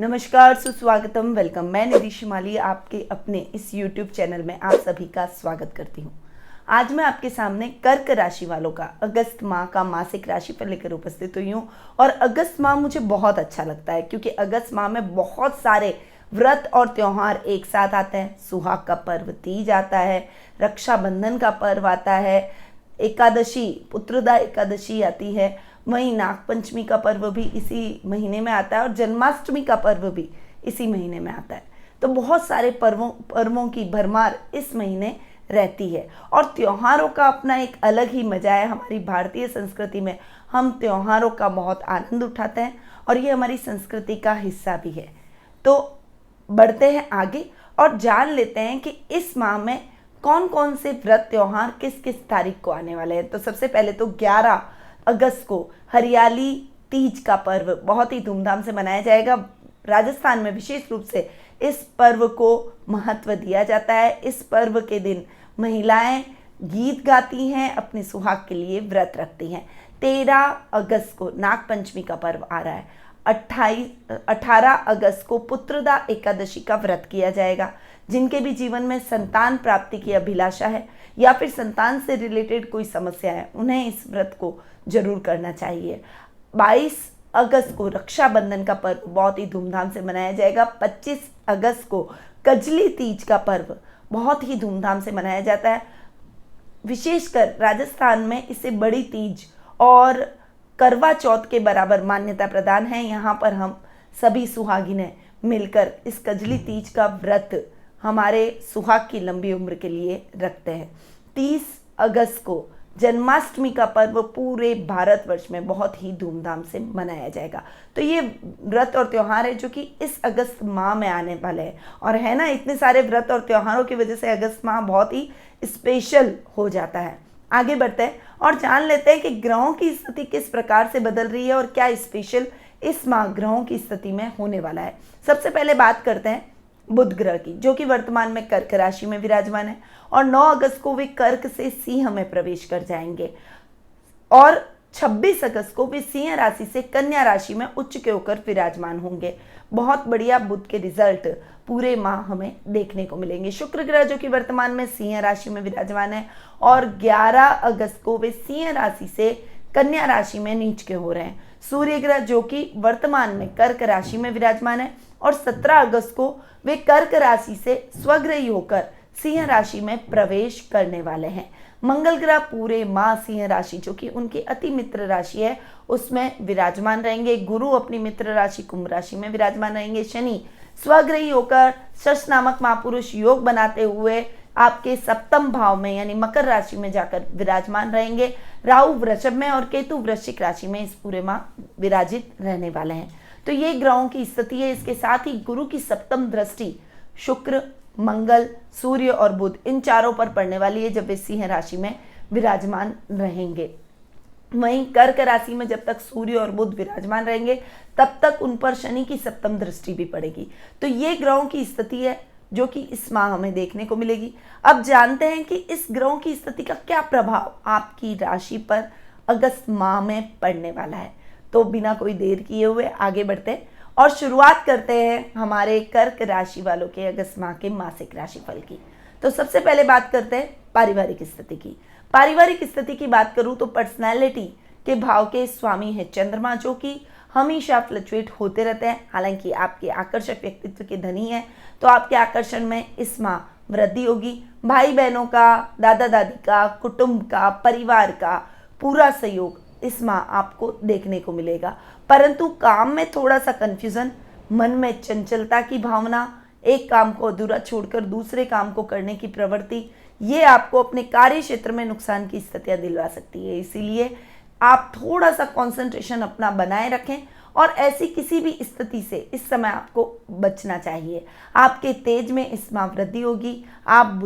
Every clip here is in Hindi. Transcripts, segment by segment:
नमस्कार, सुस्वागतम, वेलकम। मैं निधि शिमाली आपके अपने इस YouTube चैनल में आप सभी का स्वागत करती हूँ। आज मैं आपके सामने कर्क राशि वालों का अगस्त माह का मासिक राशिफल लेकर उपस्थित हुई हूँ। और अगस्त माह मुझे बहुत अच्छा लगता है क्योंकि अगस्त माह में बहुत सारे व्रत और त्योहार एक साथ आते हैं। सुहाग का पर्व तीज आता है, रक्षाबंधन का पर्व आता है, एकादशी पुत्रदा एकादशी आती है, वहीं नागपंचमी का पर्व भी इसी महीने में आता है और जन्माष्टमी का पर्व भी इसी महीने में आता है। तो बहुत सारे पर्वों की भरमार इस महीने रहती है और त्योहारों का अपना एक अलग ही मजा है। हमारी भारतीय संस्कृति में हम त्योहारों का बहुत आनंद उठाते हैं और ये हमारी संस्कृति का हिस्सा भी है। तो बढ़ते हैं आगे और जान लेते हैं कि इस माह में कौन कौन से व्रत त्योहार किस किस तारीख को आने वाले हैं। तो सबसे पहले तो 11 अगस्त को हरियाली तीज का पर्व बहुत ही धूमधाम से मनाया जाएगा। राजस्थान में विशेष रूप से इस पर्व को महत्व दिया जाता है। इस पर्व के दिन महिलाएं गीत गाती हैं, अपने सुहाग के लिए व्रत रखती हैं। 13 अगस्त को नागपंचमी का पर्व आ रहा है। 18 अगस्त को पुत्रदा एकादशी का व्रत किया जाएगा। जिनके भी जीवन में संतान प्राप्ति की अभिलाषा है या फिर संतान से रिलेटेड कोई समस्या है, उन्हें इस व्रत को जरूर करना चाहिए। 22 अगस्त को रक्षाबंधन का पर्व बहुत ही धूमधाम से मनाया जाएगा। 25 अगस्त को कजली तीज का पर्व बहुत ही धूमधाम से मनाया जाता है। विशेषकर राजस्थान में इसे बड़ी तीज और करवा चौथ के बराबर मान्यता प्रदान है। यहाँ पर हम सभी सुहागिनें मिलकर इस कजली तीज का व्रत हमारे सुहाग की लंबी उम्र के लिए रखते हैं। 30 अगस्त को जन्माष्टमी का पर्व पूरे भारतवर्ष में बहुत ही धूमधाम से मनाया जाएगा। तो ये व्रत और त्यौहार है जो कि इस अगस्त माह में आने वाले हैं। और है ना, इतने सारे व्रत और त्योहारों की वजह से अगस्त माह बहुत ही स्पेशल हो जाता है। आगे बढ़ते हैं और जान लेते हैं कि ग्रहों की स्थिति किस प्रकार से बदल रही है और क्या स्पेशल इस माह ग्रहों की स्थिति में होने वाला है। सबसे पहले बात करते हैं बुध ग्रह की, जो कि वर्तमान में कर्क राशि में विराजमान है और 9 अगस्त को वे कर्क से सिंह में प्रवेश कर जाएंगे और 26 अगस्त को वे सिंह राशि से कन्या राशि में उच्च के होकर विराजमान होंगे। बहुत बढ़िया बुध के रिजल्ट पूरे माह हमें देखने को मिलेंगे। शुक्र ग्रह जो कि वर्तमान में सिंह राशि में विराजमान है और 11 अगस्त को वे सिंह राशि से कन्या राशि में नीच के हो रहे हैं। सूर्य ग्रह जो कि वर्तमान में कर्क राशि में विराजमान है और 17 अगस्त को वे कर्क राशि से स्वग्रही होकर सिंह राशि में प्रवेश करने वाले हैं। मंगल ग्रह पूरे माह सिंह राशि जो कि उनकी अति मित्र राशि है उसमें विराजमान रहेंगे। गुरु अपनी मित्र राशि कुंभ राशि में विराजमान रहेंगे। शनि स्वग्रही होकर शश नामक महापुरुष योग बनाते हुए आपके सप्तम भाव में यानी मकर राशि में जाकर विराजमान रहेंगे। राहु वृषभ में और केतु वृश्चिक राशि में इस पूरे माह विराजित रहने वाले हैं। तो ये ग्रहों की स्थिति है। इसके साथ ही गुरु की सप्तम दृष्टि शुक्र, मंगल, सूर्य और बुध इन चारों पर पड़ने वाली है जब वे सिंह राशि में विराजमान रहेंगे। वहीं कर्क राशि में जब तक सूर्य और बुध विराजमान रहेंगे तब तक उन पर शनि की सप्तम दृष्टि भी पड़ेगी। तो ये ग्रहों की स्थिति है जो कि इस माह हमें देखने को मिलेगी। अब जानते हैं कि इस ग्रहों की स्थिति का क्या प्रभाव आपकी राशि पर अगस्त माह में पड़ने वाला है। तो बिना कोई देर किए हुए आगे बढ़ते हैं और शुरुआत करते हैं हमारे कर्क राशि वालों के अगस्त माह के मासिक राशिफल की। तो सबसे पहले बात करते हैं पारिवारिक स्थिति की। पारिवारिक स्थिति की बात करूं तो पर्सनैलिटी के भाव के स्वामी है चंद्रमा जो कि हमेशा फ्लक्चुएट होते रहते हैं। हालांकि आपके आकर्षक व्यक्तित्व के धनी हैं तो आपके आकर्षण में इस माह वृद्धि होगी। भाई बहनों का, दादा दादी का, कुटुंब का, परिवार का पूरा सहयोग इस माह आपको देखने को मिलेगा। परंतु काम में थोड़ा सा कंफ्यूजन, मन में चंचलता की भावना, एक काम को अधूरा छोड़कर दूसरे काम को करने की प्रवृत्ति, ये आपको अपने कार्य क्षेत्र में नुकसान की स्थितियां दिलवा सकती है। इसीलिए आप थोड़ा सा कंसंट्रेशन अपना बनाए रखें और ऐसी किसी भी स्थिति से इस समय आपको बचना चाहिए। आपके तेज में इस माह वृद्धि होगी। आप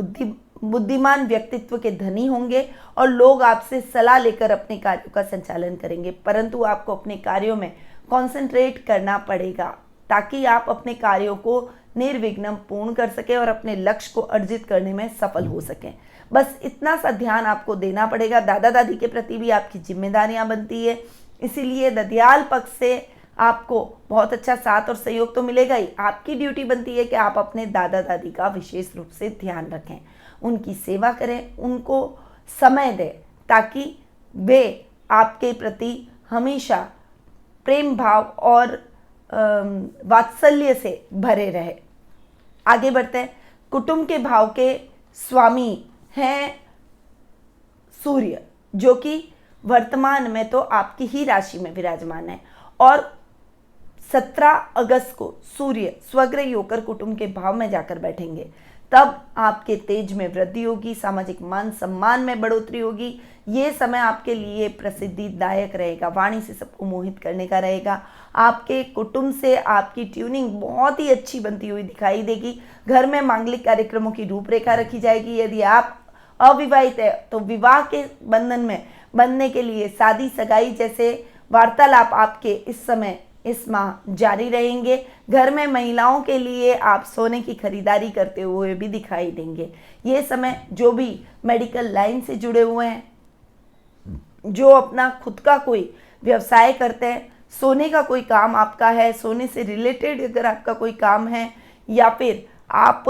बुद्धिमान व्यक्तित्व के धनी होंगे और लोग आपसे सलाह लेकर अपने कार्यों का संचालन करेंगे। परंतु आपको अपने कार्यों में कंसंट्रेट करना पड़ेगा ताकि आप अपने कार्यों को निर्विघ्न पूर्ण कर सकें और अपने लक्ष्य को अर्जित करने में सफल हो सकें। बस इतना सा ध्यान आपको देना पड़ेगा। दादा दादी के प्रति भी आपकी जिम्मेदारियां बनती है, इसीलिए ददियाल पक्ष से आपको बहुत अच्छा साथ और सहयोग तो मिलेगा ही, आपकी ड्यूटी बनती है कि आप अपने दादा दादी का विशेष रूप से ध्यान रखें, उनकी सेवा करें, उनको समय दें, ताकि वे आपके प्रति हमेशा प्रेम भाव और वात्सल्य से भरे रहे। आगे बढ़ते हैं। कुटुंब के भाव के स्वामी हैं सूर्य, जो कि वर्तमान में तो आपकी ही राशि में विराजमान है, और 17 अगस्त को सूर्य स्वग्रही होकर कुटुंब के भाव में जाकर बैठेंगे। तब आपके तेज में वृद्धि होगी, सामाजिक मान सम्मान में बढ़ोतरी होगी। ये समय आपके लिए प्रसिद्धिदायक रहेगा, वाणी से सबको मोहित करने का रहेगा। आपके कुटुंब से आपकी ट्यूनिंग बहुत ही अच्छी बनती हुई दिखाई देगी। घर में मांगलिक कार्यक्रमों की रूपरेखा रखी जाएगी। यदि आप अविवाहित है तो विवाह के बंधन में बनने के लिए शादी सगाई जैसे वार्तालाप आपके इस समय इस माह जारी रहेंगे। घर में महिलाओं के लिए आप सोने की खरीदारी करते हुए भी दिखाई देंगे। ये समय जो भी मेडिकल लाइन से जुड़े हुए हैं, जो अपना खुद का कोई व्यवसाय करते हैं, सोने का कोई काम आपका है, सोने से रिलेटेड अगर आपका कोई काम है, या फिर आप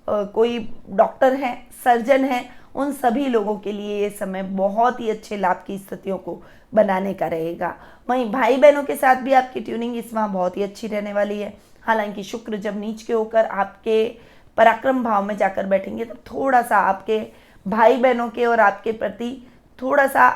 कोई डॉक्टर हैं, सर्जन हैं, उन सभी लोगों के लिए ये समय बहुत ही अच्छे लाभ की स्थितियों को बनाने का रहेगा। वहीं भाई बहनों के साथ भी आपकी ट्यूनिंग इस माह बहुत ही अच्छी रहने वाली है। हालांकि शुक्र जब नीच के होकर आपके पराक्रम भाव में जाकर बैठेंगे, तब थोड़ा सा आपके भाई बहनों के और आपके प्रति थोड़ा सा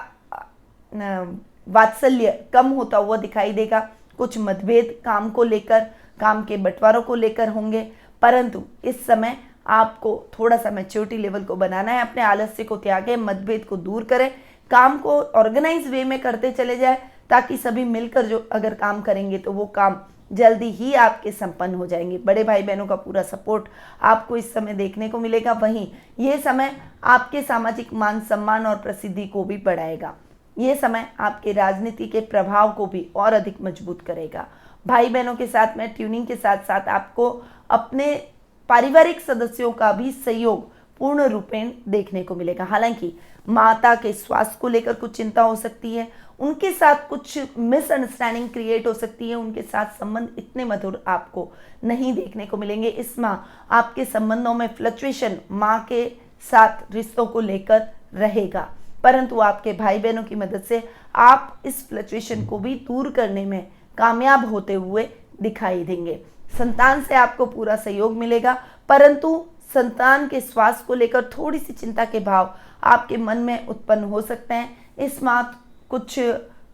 वात्सल्य कम होता हुआ दिखाई देगा। कुछ मतभेद काम को लेकर, काम के बंटवारों को लेकर होंगे, परंतु इस समय आपको थोड़ा सा मैच्योरिटी लेवल को बनाना है। अपने आलस्य को त्यागें, मतभेद को दूर करें, काम को ऑर्गेनाइज वे में करते चले जाए, ताकि सभी मिलकर जो अगर काम करेंगे तो वो काम जल्दी ही आपके संपन्न हो जाएंगे। बड़े भाई बहनों का पूरा सपोर्ट आपको इस समय देखने को मिलेगा। वहीं ये समय आपके सामाजिक मान सम्मान और प्रसिद्धि को भी बढ़ाएगा। ये समय आपके राजनीति के प्रभाव को भी और अधिक मजबूत करेगा। भाई बहनों के साथ में ट्यूनिंग के साथ साथ आपको अपने पारिवारिक सदस्यों का भी सहयोग पूर्ण रूपेण देखने को मिलेगा। हालांकि माता के स्वास्थ्य को लेकर कुछ चिंता हो सकती है, उनके साथ कुछ मिसअंडरस्टैंडिंग क्रिएट हो सकती है, उनके साथ संबंध इतने मधुर आपको नहीं देखने को मिलेंगे। इस माह आपके संबंधों में फ्लक्चुएशन माँ के साथ रिश्तों को लेकर रहेगा, परंतु आपके भाई बहनों की मदद से आप इस फ्लक्चुएशन को भी दूर करने में कामयाब होते हुए दिखाई देंगे। संतान से आपको पूरा सहयोग मिलेगा, परंतु संतान के स्वास्थ्य को लेकर थोड़ी सी चिंता के भाव आपके मन में उत्पन्न हो सकते हैं। इस माह कुछ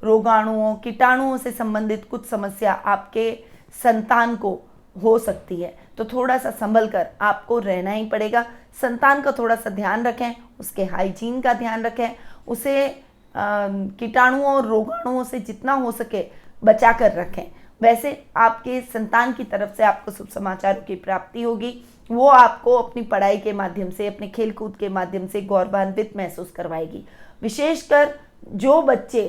रोगाणुओं, कीटाणुओं से संबंधित कुछ समस्या आपके संतान को हो सकती है, तो थोड़ा सा संभल कर आपको रहना ही पड़ेगा। संतान का थोड़ा सा ध्यान रखें, उसके हाइजीन का ध्यान रखें, उसे कीटाणुओं और रोगाणुओं से जितना हो सके बचा कर रखें। वैसे आपके संतान की तरफ से आपको शुभ समाचारों की प्राप्ति होगी। वो आपको अपनी पढ़ाई के माध्यम से, अपने खेल कूद के माध्यम से गौरवान्वित महसूस करवाएगी। विशेषकर जो बच्चे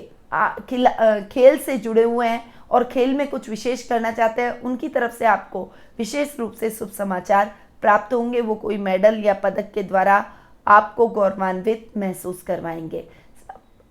खेल से जुड़े हुए हैं और खेल में कुछ विशेष करना चाहते हैं, उनकी तरफ से आपको विशेष रूप से शुभ समाचार प्राप्त होंगे। वो कोई मेडल या पदक के द्वारा आपको गौरवान्वित महसूस करवाएंगे।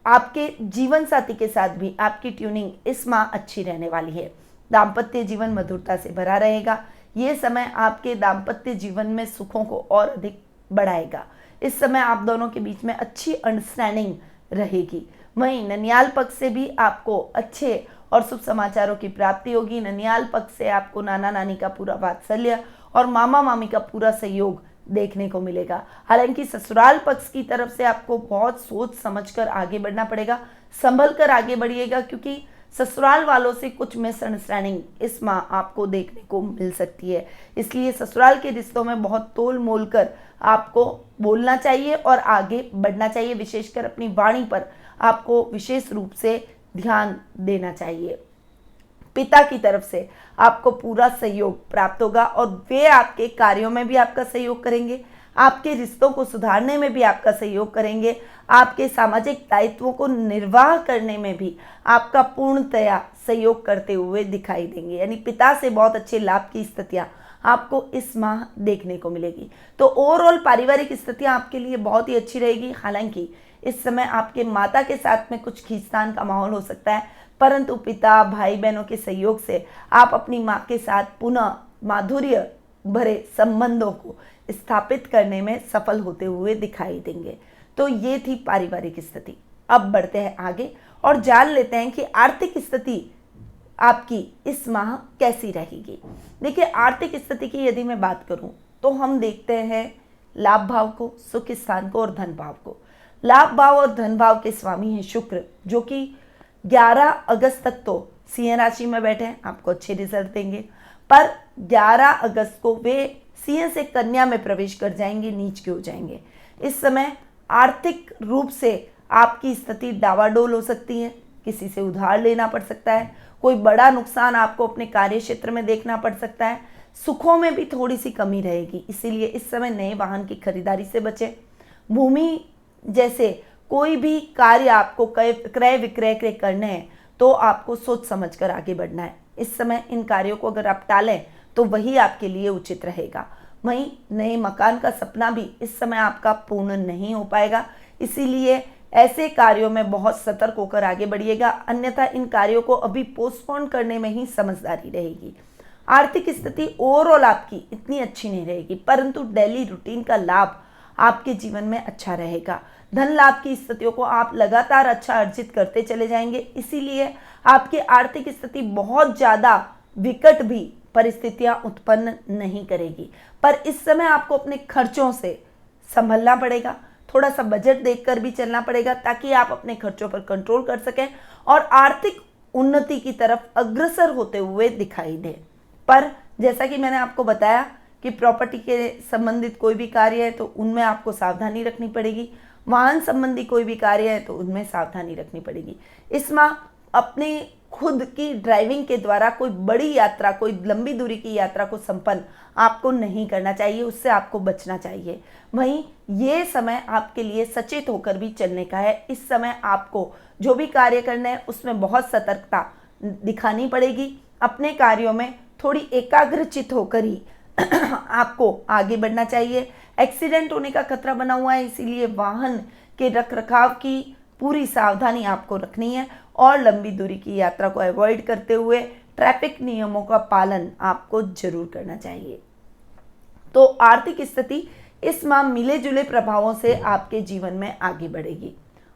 आपके जीवन साथी के साथ भी आपकी ट्यूनिंग इस माह अच्छी रहने वाली है। दाम्पत्य जीवन मधुरता से भरा रहेगा। ये समय आपके दाम्पत्य जीवन में सुखों को और अधिक बढ़ाएगा। इस समय आप दोनों के बीच में अच्छी अंडरस्टैंडिंग रहेगी। वहीं ननियाल पक्ष से भी आपको अच्छे और शुभ समाचारों की प्राप्ति होगी। ननियाल पक्ष से आपको नाना नानी का पूरा वात्सल्य और मामा मामी का पूरा सहयोग देखने को मिलेगा। हालांकि ससुराल पक्ष की तरफ से आपको बहुत सोच समझकर आगे बढ़ना पड़ेगा, संभल कर आगे बढ़िएगा, क्योंकि ससुराल वालों से कुछ मिसअंडरस्टैंडिंग इस माह आपको देखने को मिल सकती है। इसलिए ससुराल के रिश्तों में बहुत तोल मोल कर आपको बोलना चाहिए और आगे बढ़ना चाहिए। विशेषकर अपनी वाणी पर आपको विशेष रूप से ध्यान देना चाहिए। पिता की तरफ से आपको पूरा सहयोग प्राप्त होगा और वे आपके कार्यों में भी आपका सहयोग करेंगे, आपके रिश्तों को सुधारने में भी आपका सहयोग करेंगे, आपके सामाजिक दायित्वों को निर्वाह करने में भी आपका पूर्णतया सहयोग करते हुए दिखाई देंगे। यानी पिता से बहुत अच्छे लाभ की स्थितियां आपको इस माह देखने को मिलेगी। तो ओवरऑल पारिवारिक स्थितियां आपके लिए बहुत ही अच्छी रहेगी। हालांकि इस समय आपके माता के साथ में कुछ खींचतान का माहौल हो सकता है, परंतु पिता भाई बहनों के सहयोग से आप अपनी माँ के साथ पुनः माधुर्य भरे संबंधों को स्थापित करने में सफल होते हुए दिखाई देंगे। तो ये थी पारिवारिक स्थिति। अब बढ़ते हैं आगे और जान लेते हैं कि आर्थिक स्थिति आपकी इस माह कैसी रहेगी। देखिए, आर्थिक स्थिति की यदि मैं बात करूं तो हम देखते हैं लाभ भाव को, सुख स्थान को और धन भाव को। लाभ भाव और धन भाव के स्वामी हैं शुक्र, जो कि 11 अगस्त तक तो सिंह राशि में बैठे हैं, आपको अच्छे रिजल्ट देंगे, पर 11 अगस्त को वे सिंह से कन्या में प्रवेश कर जाएंगे, नीच के हो जाएंगे। इस समय आर्थिक रूप से आपकी स्थिति डावाडोल हो सकती है, किसी से उधार लेना पड़ सकता है, कोई बड़ा नुकसान आपको अपने कार्य क्षेत्र में देखना पड़ सकता है, सुखों में भी थोड़ी सी कमी रहेगी। इसीलिए इस समय नए वाहन की खरीदारी से बचें। भूमि जैसे कोई भी कार्य आपको क्रय विक्रय के करने हैं तो आपको सोच समझ कर आगे बढ़ना है। इस समय इन कार्यों को अगर आप टालें तो वही आपके लिए उचित रहेगा। वहीं नए मकान का सपना भी इस समय आपका पूर्ण नहीं हो पाएगा, इसीलिए ऐसे कार्यों में बहुत सतर्क होकर आगे बढ़िएगा, अन्यथा इन कार्यों को अभी पोस्टपोन करने में ही समझदारी रहेगी। आर्थिक स्थिति ओवरऑल आपकी इतनी अच्छी नहीं रहेगी, परंतु डेली रूटीन का लाभ आपके जीवन में अच्छा रहेगा। धन लाभ की स्थितियों को आप लगातार अच्छा अर्जित करते चले जाएंगे, इसीलिए आपकी आर्थिक स्थिति बहुत ज़्यादा विकट भी परिस्थितियां उत्पन्न नहीं करेगी। पर इस समय आपको अपने खर्चों से संभलना पड़ेगा, थोड़ा सा बजट देखकर भी चलना पड़ेगा, ताकि आप अपने खर्चों पर कंट्रोल कर सकें और आर्थिक उन्नति की तरफ अग्रसर होते हुए दिखाई दे। पर जैसा कि मैंने आपको बताया कि प्रॉपर्टी के संबंधित कोई भी कार्य है तो उनमें आपको सावधानी रखनी पड़ेगी, वाहन संबंधी कोई भी कार्य है तो उनमें सावधानी रखनी पड़ेगी। इस माह अपनी खुद की ड्राइविंग के द्वारा कोई बड़ी यात्रा, कोई लंबी दूरी की यात्रा को संपन्न आपको नहीं करना चाहिए, उससे आपको बचना चाहिए। वहीं ये समय आपके लिए सचेत होकर भी चलने का है। इस समय आपको जो भी कार्य करना है उसमें बहुत सतर्कता दिखानी पड़ेगी। अपने कार्यों में थोड़ी एकाग्रचित होकर ही आपको आगे बढ़ना चाहिए। एक्सीडेंट होने का खतरा बना हुआ है, इसीलिए वाहन के रखरखाव की पूरी सावधानी आपको रखनी है और लंबी दूरी की यात्रा को अवॉइड करते हुए ट्रैफिक नियमों का पालन आपको जरूर करना चाहिए। तो आर्थिक स्थिति इस माह मिले जुले प्रभावों से आपके जीवन में आगे बढ़ेगी।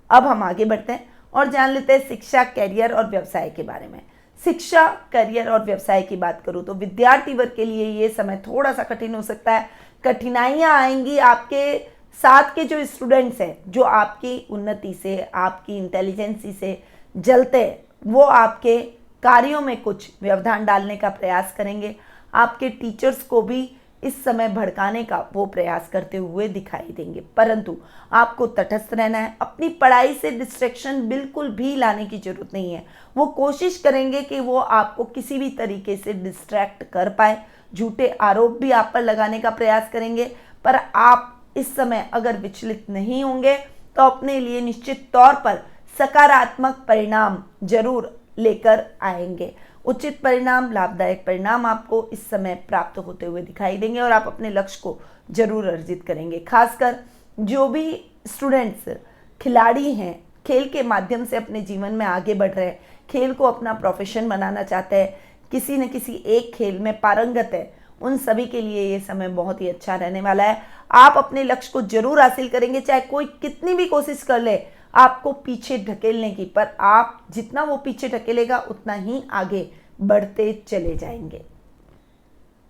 अब हम आगे बढ़ते हैं और जान लेते हैं शिक्षा, करियर और व्यवसाय के बारे में। शिक्षा, करियर और व्यवसाय की बात करूं तो विद्यार्थी वर्ग के लिए ये समय थोड़ा सा कठिन हो सकता है। कठिनाइयां आएंगी, आपके साथ के जो स्टूडेंट्स हैं, जो आपकी उन्नति से, आपकी इंटेलिजेंसी से जलते, वो आपके कार्यों में कुछ व्यवधान डालने का प्रयास करेंगे। आपके टीचर्स को भी इस समय भड़काने का वो प्रयास करते हुए दिखाई देंगे, परंतु आपको तटस्थ रहना है। अपनी पढ़ाई से डिस्ट्रैक्शन बिल्कुल भी लाने की जरूरत नहीं है। वो कोशिश करेंगे कि वो आपको किसी भी तरीके से डिस्ट्रैक्ट कर पाए, झूठे आरोप भी आप पर लगाने का प्रयास करेंगे, पर आप इस समय अगर विचलित नहीं होंगे तो अपने लिए निश्चित तौर पर सकारात्मक परिणाम जरूर लेकर आएंगे। उचित परिणाम, लाभदायक परिणाम आपको इस समय प्राप्त होते हुए दिखाई देंगे और आप अपने लक्ष्य को जरूर अर्जित करेंगे। खासकर जो भी स्टूडेंट्स खिलाड़ी हैं, खेल के माध्यम से अपने जीवन में आगे बढ़ रहे हैं, खेल को अपना प्रोफेशन बनाना चाहते हैं, किसी न किसी एक खेल में पारंगत है, उन सभी के लिए ये समय बहुत ही अच्छा रहने वाला है। आप अपने लक्ष्य को जरूर हासिल करेंगे, चाहे कोई कितनी भी कोशिश कर ले आपको पीछे ढकेलने की, पर आप जितना वो पीछे ढकेलेगा उतना ही आगे बढ़ते चले जाएंगे।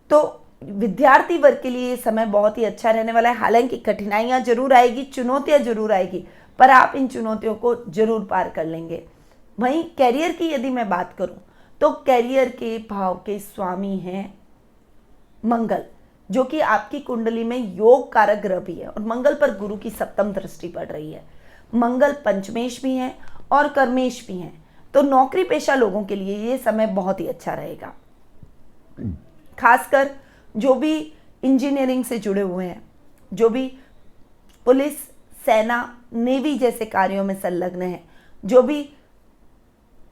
तो विद्यार्थी वर्ग के लिए ये समय बहुत ही अच्छा रहने वाला है। हालांकि कठिनाइयां जरूर आएगी, चुनौतियां जरूर आएगी, पर आप इन चुनौतियों को जरूर पार कर लेंगे। वहीं कैरियर की यदि मैं बात करूं तो कैरियर के भाव के स्वामी हैं मंगल, जो कि आपकी कुंडली में योग कारक ग्रह भी है और मंगल पर गुरु की सप्तम दृष्टि पड़ रही है। मंगल पंचमेश भी हैं और कर्मेश भी हैं, तो नौकरी पेशा लोगों के लिए ये समय बहुत ही अच्छा रहेगा। खासकर जो भी इंजीनियरिंग से जुड़े हुए हैं, जो भी पुलिस, सेना, नेवी जैसे कार्यों में संलग्न हैं, जो भी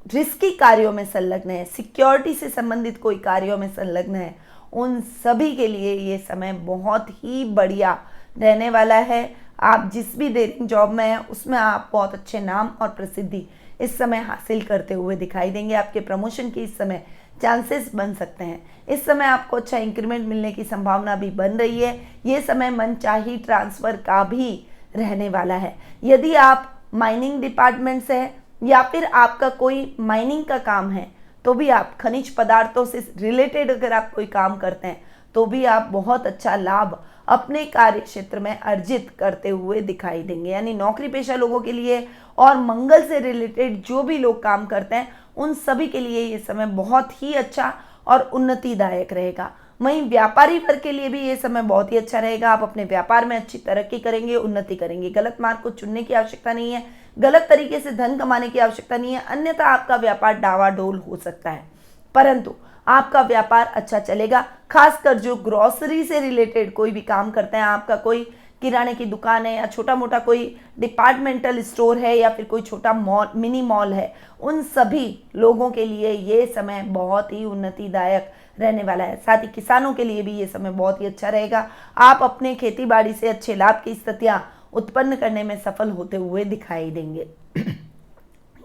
रिस्की कार्यों में संलग्न है, सिक्योरिटी से संबंधित कोई कार्यों में संलग्न है, उन सभी के लिए ये समय बहुत ही बढ़िया रहने वाला है। आप जिस भी डेयरिंग जॉब में हैं उसमें आप बहुत अच्छे नाम और प्रसिद्धि इस समय हासिल करते हुए दिखाई देंगे। आपके प्रमोशन की इस समय चांसेस बन सकते हैं। इस समय आपको अच्छा इंक्रीमेंट मिलने की संभावना भी बन रही है। ये समय मनचाही ट्रांसफ़र का भी रहने वाला है। यदि आप माइनिंग डिपार्टमेंट से हैं या फिर आपका कोई माइनिंग का काम है तो भी आप खनिज पदार्थों से रिलेटेड अगर आप कोई काम करते हैं तो भी आप बहुत अच्छा लाभ अपने कार्य क्षेत्र में अर्जित करते हुए दिखाई देंगे। यानी नौकरी पेशा लोगों के लिए और मंगल से रिलेटेड जो भी लोग काम करते हैं उन सभी के लिए ये समय बहुत ही अच्छा और उन्नतिदायक रहेगा। वहीं व्यापारी वर्ग के लिए भी ये समय बहुत ही अच्छा रहेगा। आप अपने व्यापार में अच्छी तरक्की करेंगे, उन्नति करेंगे। गलत मार्ग को चुनने की आवश्यकता नहीं है, गलत तरीके से धन कमाने की आवश्यकता नहीं है, अन्यथा आपका व्यापार डावाडोल हो सकता है। परंतु आपका व्यापार अच्छा चलेगा। खासकर जो ग्रोसरी से रिलेटेड कोई भी काम करते हैं, आपका कोई किराने की दुकान है या छोटा मोटा कोई डिपार्टमेंटल स्टोर है या फिर कोई छोटा मॉल, मिनी मॉल है, उन सभी लोगों के लिए ये समय बहुत ही उन्नतिदायक रहने वाला है। साथ ही किसानों के लिए भी ये समय बहुत ही अच्छा रहेगा। आप अपने खेती बाड़ी से अच्छे लाभ की स्थितियां उत्पन्न करने में सफल होते हुए दिखाई देंगे।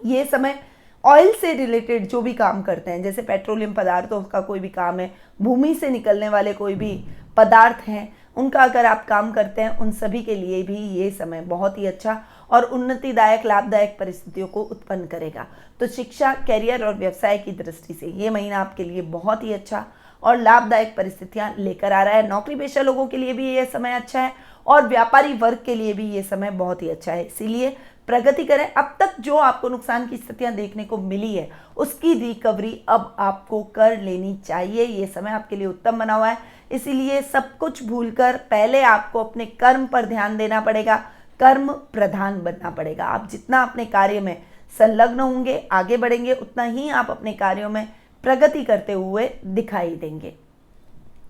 ये समय ऑयल से रिलेटेड जो भी काम करते हैं, जैसे पेट्रोलियम पदार्थों का कोई भी काम है, भूमि से निकलने वाले कोई भी पदार्थ हैं, उनका अगर आप काम करते हैं, उन सभी के लिए भी ये समय बहुत ही अच्छा और उन्नतिदायक लाभदायक परिस्थितियों को उत्पन्न करेगा। तो शिक्षा, करियर और व्यवसाय की दृष्टि से ये महीना आपके लिए बहुत ही अच्छा और लाभदायक परिस्थितियां लेकर आ रहा है। नौकरी पेशा लोगों के लिए भी ये समय अच्छा है और व्यापारी वर्ग के लिए भी ये समय बहुत ही अच्छा है। इसीलिए प्रगति करें। अब तक जो आपको नुकसान की स्थितियां देखने को मिली है उसकी रिकवरी अब आपको कर लेनी चाहिए। ये समय आपके लिए उत्तम बना हुआ है, इसीलिए सब कुछ भूलकर पहले आपको अपने कर्म पर ध्यान देना पड़ेगा, कर्म प्रधान बनना पड़ेगा। आप जितना अपने कार्य में संलग्न होंगे, आगे बढ़ेंगे, उतना ही आप अपने कार्यों में प्रगति करते हुए दिखाई देंगे।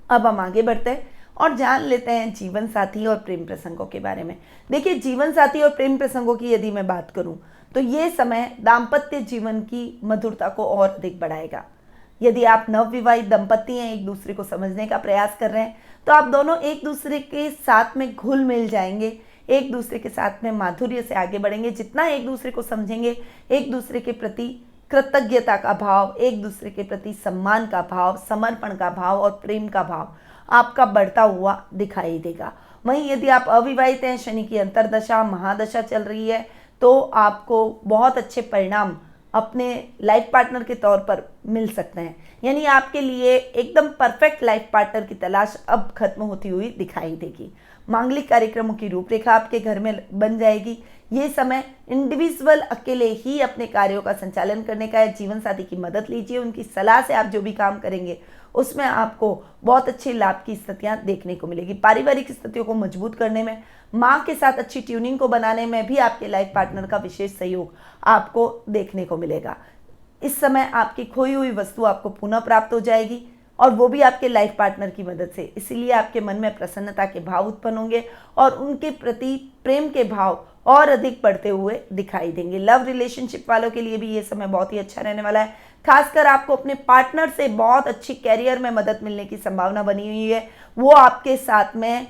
अब हम आगे बढ़ते हैं और जान लेते हैं जीवन साथी और प्रेम प्रसंगों के बारे में। देखिए, जीवन साथी और प्रेम प्रसंगों की यदि मैं बात करूं तो ये समय दाम्पत्य जीवन की मधुरता को और अधिक बढ़ाएगा। यदि आप नवविवाहित दंपति हैं, एक दूसरे को समझने का प्रयास कर रहे हैं, तो आप दोनों एक दूसरे के साथ में घुल मिल जाएंगे, एक दूसरे के साथ में माधुर्य से आगे बढ़ेंगे। जितना एक दूसरे को समझेंगे, एक दूसरे के प्रति कृतज्ञता का भाव, एक दूसरे के प्रति सम्मान का भाव, समर्पण का भाव और प्रेम का भाव आपका बढ़ता हुआ दिखाई देगा। वहीं यदि आप अविवाहित हैं, शनि की अंतर्दशा महादशा चल रही है, तो आपको बहुत अच्छे परिणाम अपने लाइफ पार्टनर के तौर पर मिल सकते हैं। यानी आपके लिए एकदम परफेक्ट लाइफ पार्टनर की तलाश अब खत्म होती हुई दिखाई देगी। मांगलिक कार्यक्रमों की रूपरेखा आपके घर में बन जाएगी। ये समय इंडिविजुअल अकेले ही अपने कार्यों का संचालन करने का है। जीवन साथी की मदद लीजिए, उनकी सलाह से आप जो भी काम करेंगे उसमें आपको बहुत अच्छे लाभ की स्थितियां देखने को मिलेगी। पारिवारिक स्थितियों को मजबूत करने में, माँ के साथ अच्छी ट्यूनिंग को बनाने में भी आपके लाइफ पार्टनर का विशेष सहयोग आपको देखने को मिलेगा। इस समय आपकी खोई हुई वस्तु आपको पुनः प्राप्त हो जाएगी और वो भी आपके लाइफ पार्टनर की मदद से। इसीलिए आपके मन में प्रसन्नता के भाव उत्पन्न होंगे और उनके प्रति प्रेम के भाव और अधिक बढ़ते हुए दिखाई देंगे। लव रिलेशनशिप वालों के लिए भी ये समय बहुत ही अच्छा रहने वाला है। खासकर आपको अपने पार्टनर से बहुत अच्छी कैरियर में मदद मिलने की संभावना बनी हुई है। वो आपके साथ में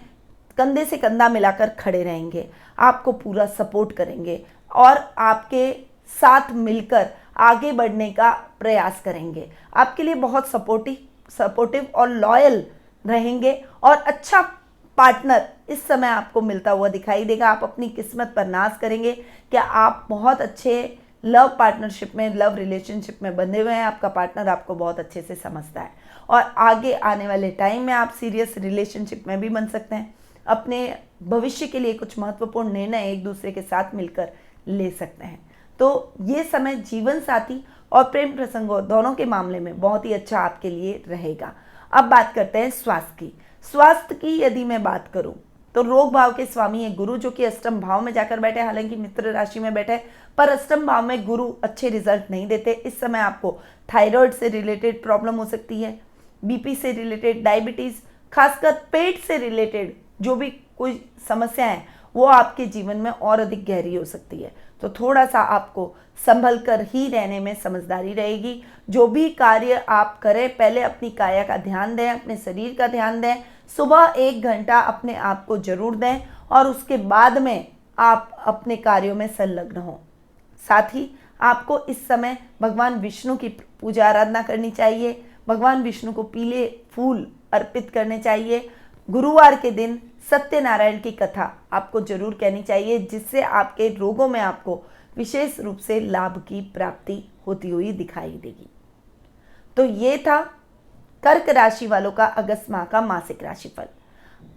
कंधे से कंधा मिलाकर खड़े रहेंगे, आपको पूरा सपोर्ट करेंगे और आपके साथ मिलकर आगे बढ़ने का प्रयास करेंगे। आपके लिए बहुत सपोर्टिव और लॉयल रहेंगे और अच्छा पार्टनर इस समय आपको मिलता हुआ दिखाई देगा। आप अपनी किस्मत पर नाज करेंगे कि आप बहुत अच्छे लव पार्टनरशिप में, लव रिलेशनशिप में बंधे हुए हैं। आपका पार्टनर आपको बहुत अच्छे से समझता है और आगे आने वाले टाइम में आप सीरियस रिलेशनशिप में भी बन सकते हैं। अपने भविष्य के लिए कुछ महत्वपूर्ण निर्णय एक दूसरे के साथ मिलकर ले सकते हैं। तो ये समय जीवन साथी और प्रेम प्रसंगों दोनों के मामले में बहुत ही अच्छा आपके लिए रहेगा। अब बात करते हैं स्वास्थ्य की। स्वास्थ्य की यदि मैं बात करूं तो रोग भाव के स्वामी है गुरु, जो कि अष्टम भाव में जाकर बैठे। हालांकि मित्र राशि में बैठे, पर अष्टम भाव में गुरु अच्छे रिजल्ट नहीं देते। इस समय आपको थायराइड से रिलेटेड प्रॉब्लम हो सकती है, बीपी से रिलेटेड, डायबिटीज, खासकर पेट से रिलेटेड जो भी कोई समस्या है वो आपके जीवन में और अधिक गहरी हो सकती है। तो थोड़ा सा आपको संभल कर ही रहने में समझदारी रहेगी। जो भी कार्य आप करें, पहले अपनी काया का ध्यान दें, अपने शरीर का ध्यान दें, सुबह 1 घंटा अपने आप को जरूर दें और उसके बाद में आप अपने कार्यों में संलग्न हों। साथ ही आपको इस समय भगवान विष्णु की पूजा आराधना करनी चाहिए। भगवान विष्णु को पीले फूल अर्पित करने चाहिए। गुरुवार के दिन सत्यनारायण की कथा आपको जरूर कहनी चाहिए, जिससे आपके रोगों में आपको विशेष रूप से लाभ की प्राप्ति होती हुई दिखाई देगी। तो ये था कर्क राशि वालों का अगस्त माह का मासिक राशिफल।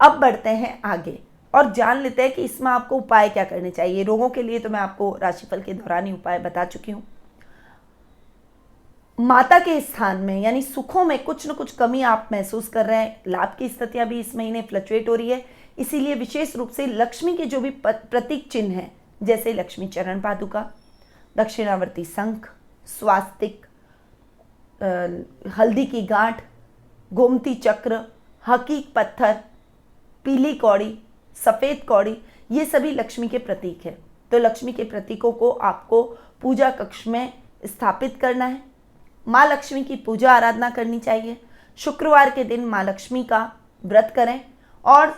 अब बढ़ते हैं आगे और जान लेते हैं कि इसमें आपको उपाय क्या करने चाहिए। रोगों के लिए तो मैं आपको राशिफल के दौरान ही उपाय बता चुकी हूँ। माता के स्थान में यानी सुखों में कुछ न कुछ कमी आप महसूस कर रहे हैं। लाभ की स्थितियां भी इस महीने फ्लक्चुएट हो रही है, इसीलिए विशेष रूप से लक्ष्मी के जो भी प्रतीक चिन्ह हैं, जैसे लक्ष्मी चरण पादुका, दक्षिणावर्ती शंख, स्वास्तिक, हल्दी की गांठ, गोमती चक्र, हकीक पत्थर, पीली कौड़ी, सफ़ेद कौड़ी, ये सभी लक्ष्मी के प्रतीक हैं। तो लक्ष्मी के प्रतीकों को आपको पूजा कक्ष में स्थापित करना है। माँ लक्ष्मी की पूजा आराधना करनी चाहिए। शुक्रवार के दिन माँ लक्ष्मी का व्रत करें और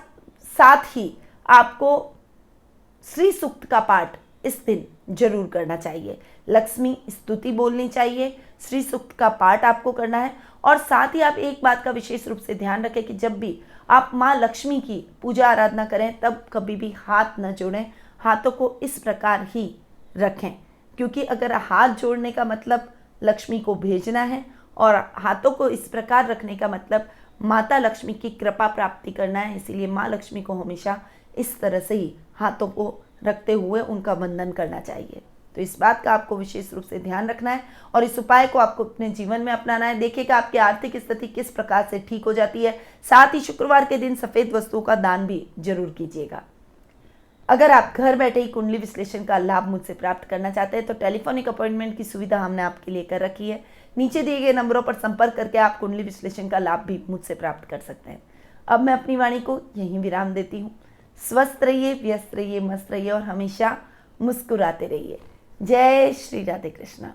साथ ही आपको श्री सूक्त का पाठ इस दिन जरूर करना चाहिए। लक्ष्मी स्तुति बोलनी चाहिए, श्री सूक्त का पाठ आपको करना है। और साथ ही आप एक बात का विशेष रूप से ध्यान रखें कि जब भी आप माँ लक्ष्मी की पूजा आराधना करें तब कभी भी हाथ न जोड़ें। हाथों को इस प्रकार ही रखें, क्योंकि अगर हाथ जोड़ने का मतलब लक्ष्मी को भेजना है और हाथों को इस प्रकार रखने का मतलब माता लक्ष्मी की कृपा प्राप्ति करना है। इसीलिए माँ लक्ष्मी को हमेशा इस तरह से ही हाथों को रखते हुए उनका वंदन करना चाहिए। तो इस बात का आपको विशेष रूप से ध्यान रखना है और इस उपाय को आपको अपने जीवन में अपनाना है। देखिएगा आपकी आर्थिक स्थिति किस प्रकार से ठीक हो जाती है। साथ ही शुक्रवार के दिन सफ़ेद वस्तुओं का दान भी जरूर कीजिएगा। अगर आप घर बैठे ही कुंडली विश्लेषण का लाभ मुझसे प्राप्त करना चाहते हैं तो टेलीफोनिक अपॉइंटमेंट की सुविधा हमने आपके लिए कर रखी है। नीचे दिए गए नंबरों पर संपर्क करके आप कुंडली विश्लेषण का लाभ भी मुझसे प्राप्त कर सकते हैं। अब मैं अपनी वाणी को यहीं विराम देती हूँ। स्वस्थ रहिए, व्यस्त रहिए, मस्त रहिए और हमेशा मुस्कुराते रहिए। जय श्री राधे कृष्णा।